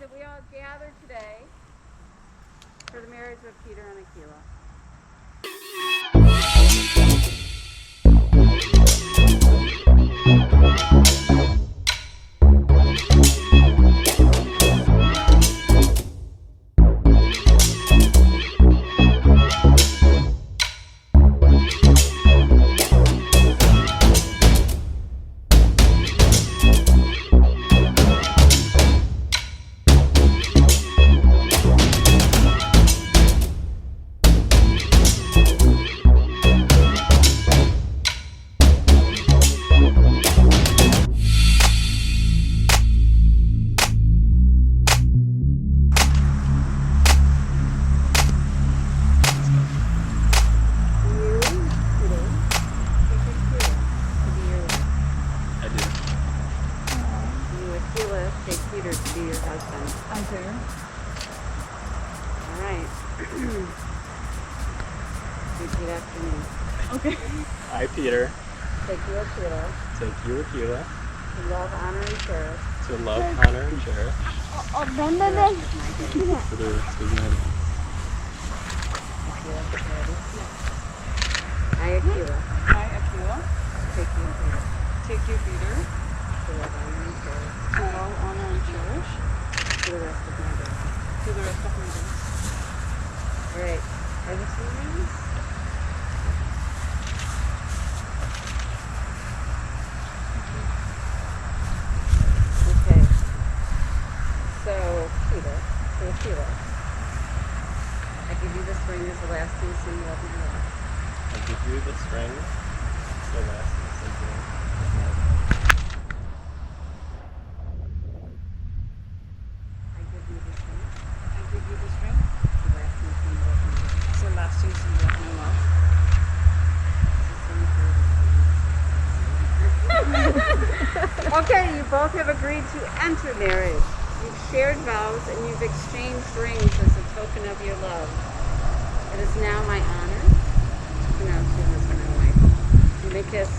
that we all gather today for the marriage of Peter and Akila. Take Peter to be your husband. I do. All right. Repeat after me. Okay. I, Peter, Take you, Akila, take you, Akila, to love, honor, and cherish to love, honor, and cherish for the rest of my days. for the rest of my life. Akila, ready? I, Akila, I, Akila, take you, Peter, take you, Peter, to love, honor, and cherish to love, honor, and cherish for the rest of my days. for the rest of my days. All right. Are you serious? Okay. So, Peter, to Akila, I give you this ring as the lasting symbol of my love. I give you this ring, the lasting symbol of my life. I give you this ring I give you this ring as the lasting symbol of my love. as a lasting symbol of my love. Okay, you both have agreed to enter marriage. You've shared vows and you've exchanged rings as a token of your love. It is now my honor to pronounce you husband and wife. You may kiss.